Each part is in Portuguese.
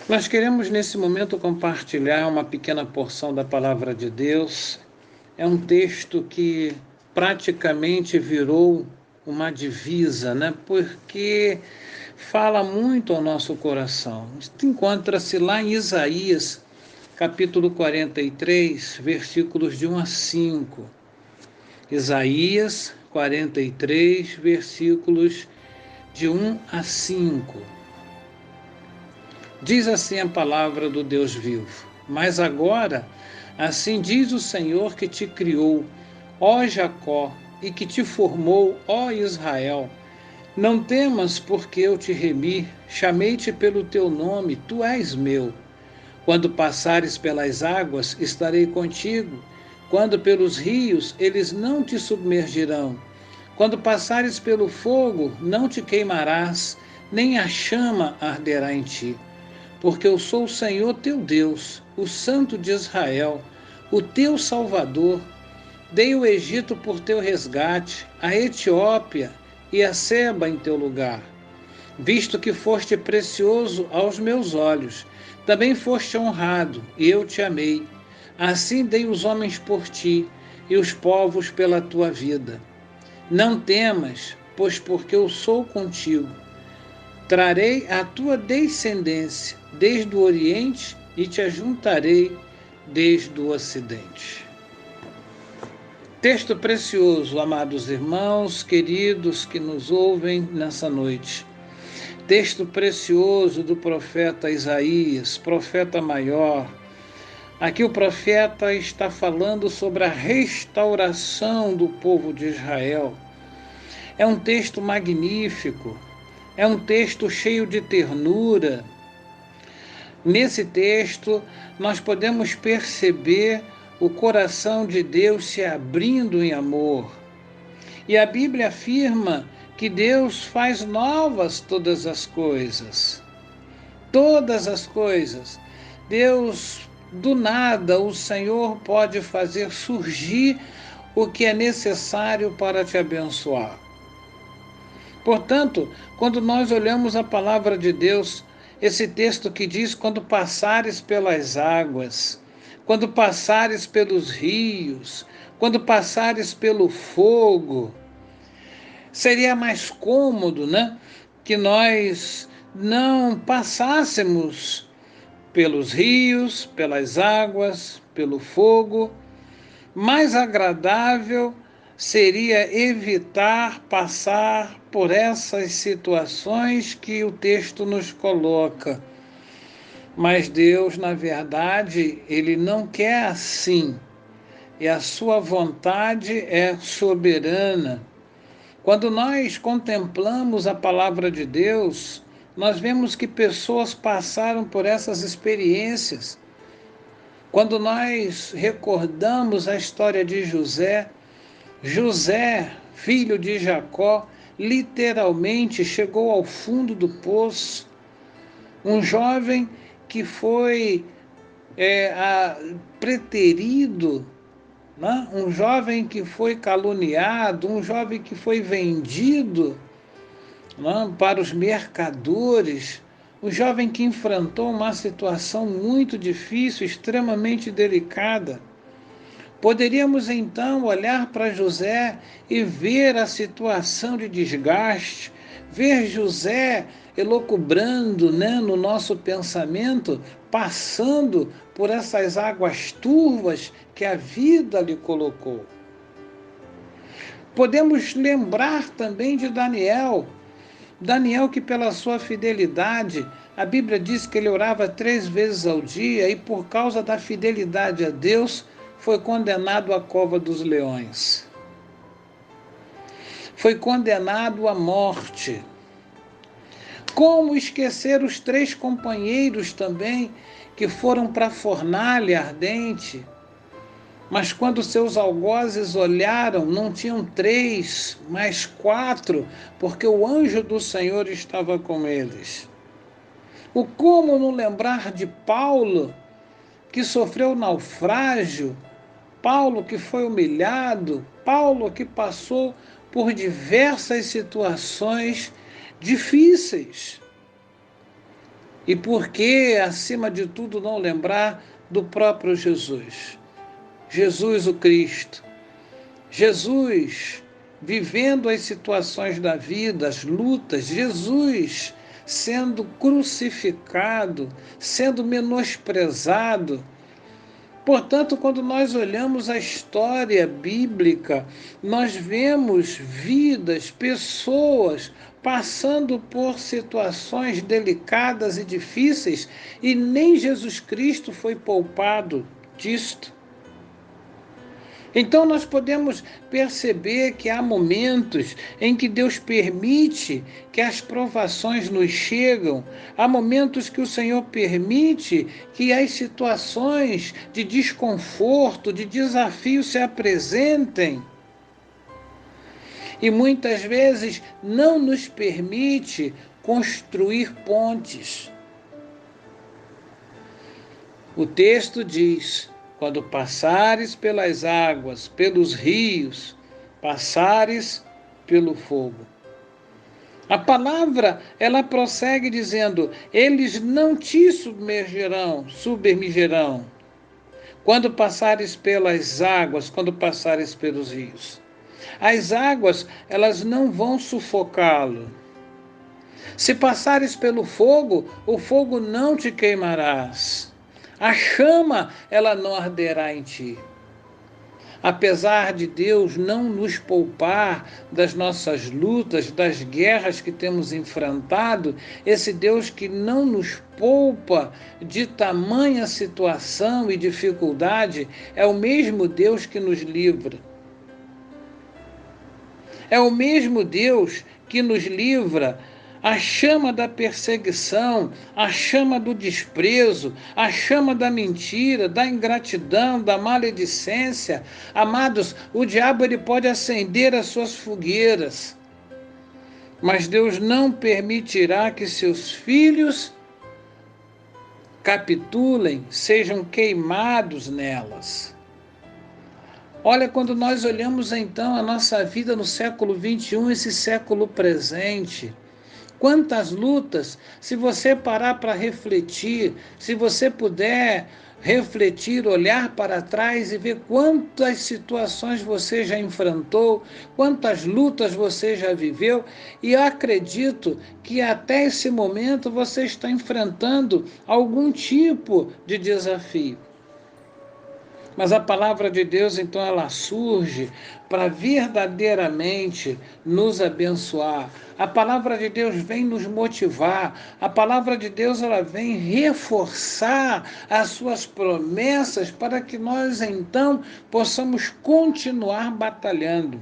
Nós queremos nesse momento compartilhar uma pequena porção da palavra de Deus. É um texto que praticamente virou uma divisa, né? Porque fala muito ao nosso coração. Encontra-se lá em Isaías, capítulo 43, versículos de 1 a 5. Isaías 43, versículos de 1 a 5. Diz assim a palavra do Deus vivo: Mas agora, assim diz o Senhor que te criou, ó Jacó, e que te formou, ó Israel. Não temas, porque eu te remi, chamei-te pelo teu nome, tu és meu. Quando passares pelas águas, estarei contigo. Quando pelos rios, eles não te submergirão. Quando passares pelo fogo, não te queimarás, nem a chama arderá em ti. Porque eu sou o Senhor teu Deus, o Santo de Israel, o teu Salvador. Dei o Egito por teu resgate, a Etiópia e a Seba em teu lugar. Visto que foste precioso aos meus olhos, também foste honrado, e eu te amei. Assim dei os homens por ti, e os povos pela tua vida. Não temas, pois porque eu sou contigo. Trarei a tua descendência desde o Oriente e te ajuntarei desde o Ocidente. Texto precioso, amados irmãos, queridos que nos ouvem nessa noite. Texto precioso do profeta Isaías, profeta maior. Aqui o profeta está falando sobre a restauração do povo de Israel. É um texto magnífico, é um texto cheio de ternura. Nesse texto, nós podemos perceber o coração de Deus se abrindo em amor. E a Bíblia afirma que Deus faz novas todas as coisas. Todas as coisas. Deus, do nada, o Senhor pode fazer surgir o que é necessário para te abençoar. Portanto, quando nós olhamos a palavra de Deus, esse texto que diz: quando passares pelas águas, quando passares pelos rios, quando passares pelo fogo, seria mais cômodo, né, que nós não passássemos pelos rios, pelas águas, pelo fogo. Mais agradável seria evitar passar por essas situações que o texto nos coloca. Mas Deus, na verdade, Ele não quer assim. E a sua vontade é soberana. Quando nós contemplamos a palavra de Deus, nós vemos que pessoas passaram por essas experiências. Quando nós recordamos a história de José, filho de Jacó, literalmente chegou ao fundo do poço. Um jovem que foi preterido, né? Um jovem que foi caluniado, um jovem que foi vendido, né, para os mercadores, um jovem que enfrentou uma situação muito difícil, extremamente delicada. Poderíamos então olhar para José e ver a situação de desgaste, ver José elucubrando, né, no nosso pensamento, passando por essas águas turvas que a vida lhe colocou. Podemos lembrar também de Daniel. Daniel, que pela sua fidelidade, a Bíblia diz que ele orava 3 vezes ao dia e por causa da fidelidade a Deus, foi condenado à cova dos leões. Foi condenado à morte. Como esquecer os 3 companheiros também que foram para a fornalha ardente? Mas quando seus algozes olharam, não tinham 3, mas 4, porque o anjo do Senhor estava com eles. O como não lembrar de Paulo, que sofreu naufrágio, Paulo que foi humilhado, Paulo que passou por diversas situações difíceis. E por que, acima de tudo, não lembrar do próprio Jesus? Jesus o Cristo. Jesus vivendo as situações da vida, as lutas, Jesus sendo crucificado, sendo menosprezado. Portanto, quando nós olhamos a história bíblica, nós vemos vidas, pessoas passando por situações delicadas e difíceis, e nem Jesus Cristo foi poupado disto. Então nós podemos perceber que há momentos em que Deus permite que as provações nos chegam, há momentos que o Senhor permite que as situações de desconforto, de desafio se apresentem. E muitas vezes não nos permite construir pontes. O texto diz: quando passares pelas águas, pelos rios, passares pelo fogo. A palavra, ela prossegue dizendo: eles não te submergirão. Quando passares pelas águas, quando passares pelos rios. As águas, elas não vão sufocá-lo. Se passares pelo fogo, o fogo não te queimarás. A chama, ela não arderá em ti. Apesar de Deus não nos poupar das nossas lutas, das guerras que temos enfrentado, esse Deus que não nos poupa de tamanha situação e dificuldade, é o mesmo Deus que nos livra. É o mesmo Deus que nos livra a chama da perseguição, a chama do desprezo, a chama da mentira, da ingratidão, da maledicência. Amados, o diabo ele pode acender as suas fogueiras, mas Deus não permitirá que seus filhos capitulem, sejam queimados nelas. Olha, quando nós olhamos então a nossa vida no século XXI, esse século presente, quantas lutas, se você parar para refletir, se você puder refletir, olhar para trás e ver quantas situações você já enfrentou, quantas lutas você já viveu, e eu acredito que até esse momento você está enfrentando algum tipo de desafio. Mas a palavra de Deus, então, ela surge para verdadeiramente nos abençoar. A palavra de Deus vem nos motivar. A palavra de Deus, ela vem reforçar as suas promessas para que nós, então, possamos continuar batalhando.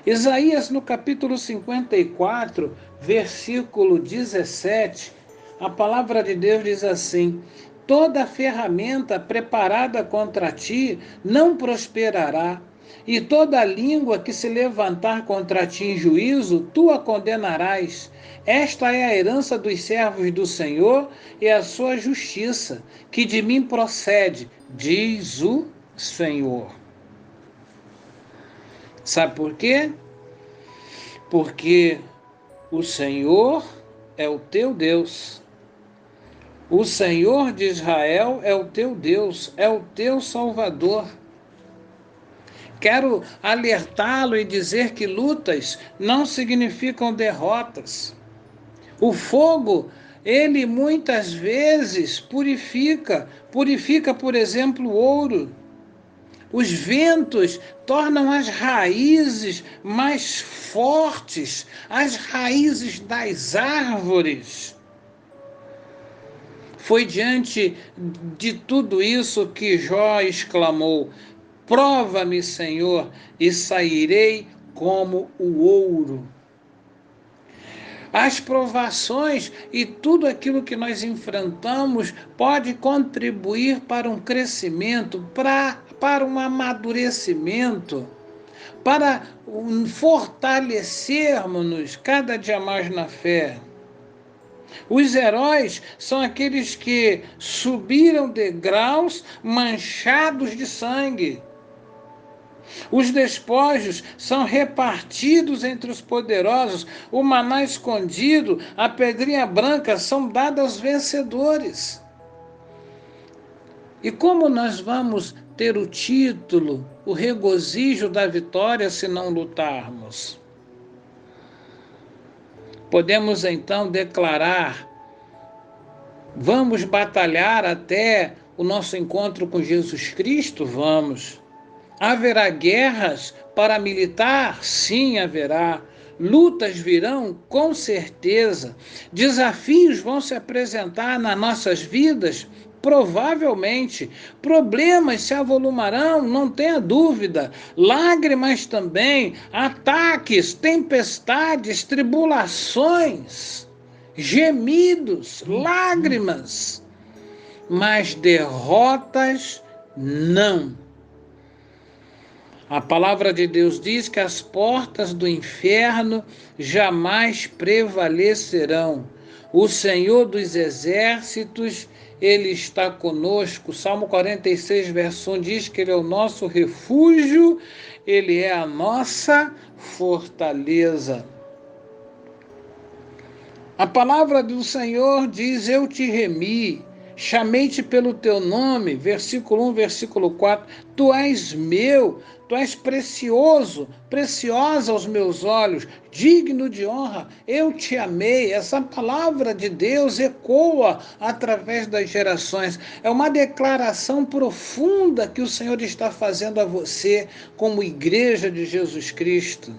Isaías, no capítulo 54, versículo 17, a palavra de Deus diz assim: toda ferramenta preparada contra ti não prosperará, e toda língua que se levantar contra ti em juízo, tu a condenarás. Esta é a herança dos servos do Senhor e a sua justiça, que de mim procede, diz o Senhor. Sabe por quê? Porque o Senhor é o teu Deus. O Senhor de Israel é o teu Deus, é o teu Salvador. Quero alertá-lo e dizer que lutas não significam derrotas. O fogo, ele muitas vezes purifica, por exemplo, o ouro. Os ventos tornam as raízes mais fortes, as raízes das árvores. Foi diante de tudo isso que Jó exclamou: prova-me, Senhor, e sairei como o ouro. As provações e tudo aquilo que nós enfrentamos pode contribuir para um crescimento, para um amadurecimento, para fortalecermos-nos cada dia mais na fé. Os heróis são aqueles que subiram degraus manchados de sangue. Os despojos são repartidos entre os poderosos, o maná escondido, a pedrinha branca são dadas aos vencedores. E como nós vamos ter o título, o regozijo da vitória se não lutarmos? Podemos então declarar: vamos batalhar até o nosso encontro com Jesus Cristo? Vamos. Haverá guerras paramilitar? Sim, haverá. Lutas virão? Com certeza. Desafios vão se apresentar nas nossas vidas? Provavelmente. Problemas se avolumarão? Não tenha dúvida. Lágrimas também, ataques, tempestades, tribulações, gemidos, lágrimas. Mas derrotas não. A palavra de Deus diz que as portas do inferno jamais prevalecerão. O Senhor dos exércitos, Ele está conosco. Salmo 46, verso 1 diz que Ele é o nosso refúgio, Ele é a nossa fortaleza. A palavra do Senhor diz: eu te remi, chamei-te pelo teu nome, versículo 1, versículo 4, tu és meu, tu és precioso, preciosa aos meus olhos, digno de honra, eu te amei. Essa palavra de Deus ecoa através das gerações. É uma declaração profunda que o Senhor está fazendo a você como igreja de Jesus Cristo.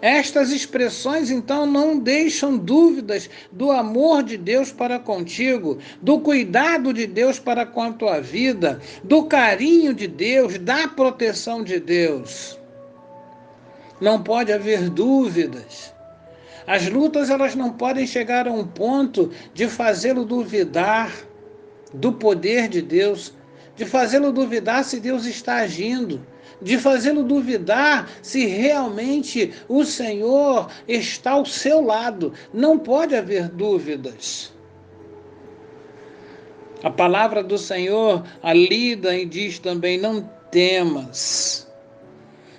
Estas expressões, então, não deixam dúvidas do amor de Deus para contigo, do cuidado de Deus para com a tua vida, do carinho de Deus, da proteção de Deus. Não pode haver dúvidas. As lutas, elas não podem chegar a um ponto de fazê-lo duvidar do poder de Deus, de fazê-lo duvidar se Deus está agindo, de fazê-lo duvidar se realmente o Senhor está ao seu lado. Não pode haver dúvidas. A palavra do Senhor, a lida e diz também: não temas.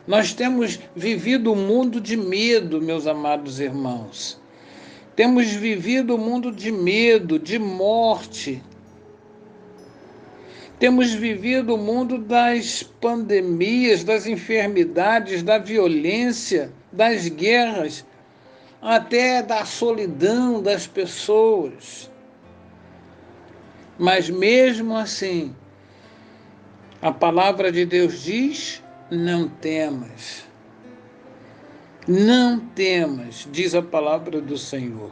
Nós temos vivido um mundo de medo, meus amados irmãos. Temos vivido um mundo de medo, de morte. Temos vivido o mundo das pandemias, das enfermidades, da violência, das guerras, até da solidão das pessoas. Mas mesmo assim, a palavra de Deus diz: não temas. Não temas, diz a palavra do Senhor.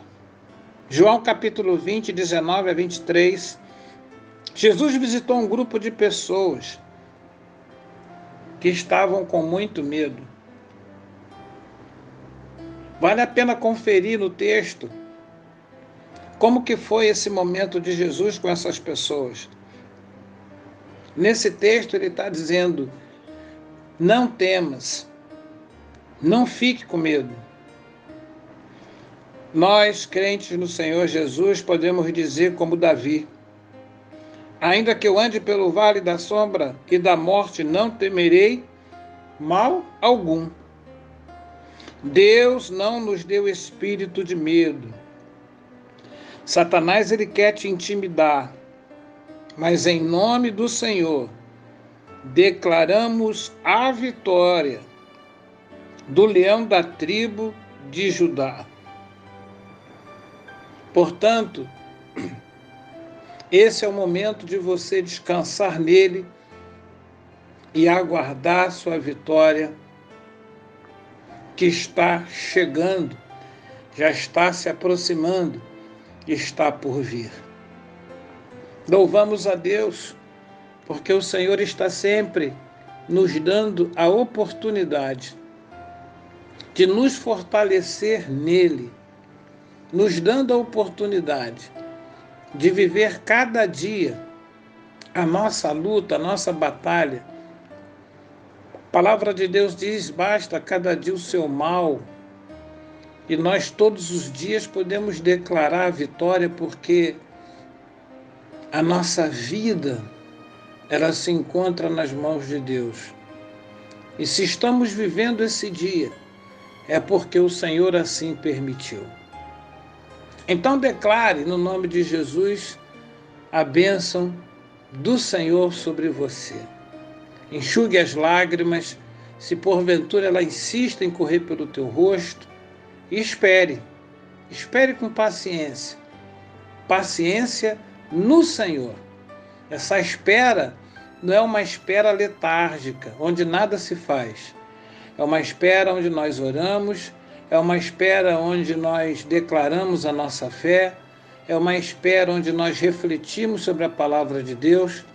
João capítulo 20, 19 a 23. Jesus visitou um grupo de pessoas que estavam com muito medo. Vale a pena conferir no texto como que foi esse momento de Jesus com essas pessoas. Nesse texto ele está dizendo: não temas, não fique com medo. Nós, crentes no Senhor Jesus, podemos dizer como Davi: ainda que eu ande pelo vale da sombra e da morte, não temerei mal algum. Deus não nos deu espírito de medo. Satanás, ele quer te intimidar, mas em nome do Senhor, declaramos a vitória do leão da tribo de Judá. Portanto, esse é o momento de você descansar nele e aguardar sua vitória, que está chegando, já está se aproximando, está por vir. Louvamos a Deus, porque o Senhor está sempre nos dando a oportunidade de nos fortalecer nele, nos dando a oportunidade de viver cada dia a nossa luta, a nossa batalha. A palavra de Deus diz: basta cada dia o seu mal. E nós todos os dias podemos declarar a vitória, porque a nossa vida ela se encontra nas mãos de Deus. E se estamos vivendo esse dia, é porque o Senhor assim permitiu. Então declare no nome de Jesus a bênção do Senhor sobre você. Enxugue as lágrimas, se porventura ela insista em correr pelo teu rosto, e espere com paciência. Paciência no Senhor. Essa espera não é uma espera letárgica, onde nada se faz. É uma espera onde nós oramos, é uma espera onde nós declaramos a nossa fé, é uma espera onde nós refletimos sobre a palavra de Deus,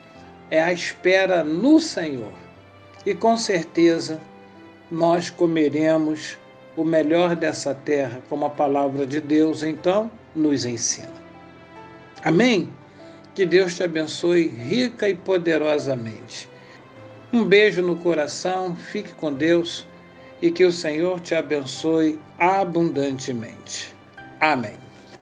é a espera no Senhor. E com certeza nós comeremos o melhor dessa terra, como a palavra de Deus então nos ensina. Amém? Que Deus te abençoe rica e poderosamente. Um beijo no coração, fique com Deus e que o Senhor te abençoe abundantemente. Amém.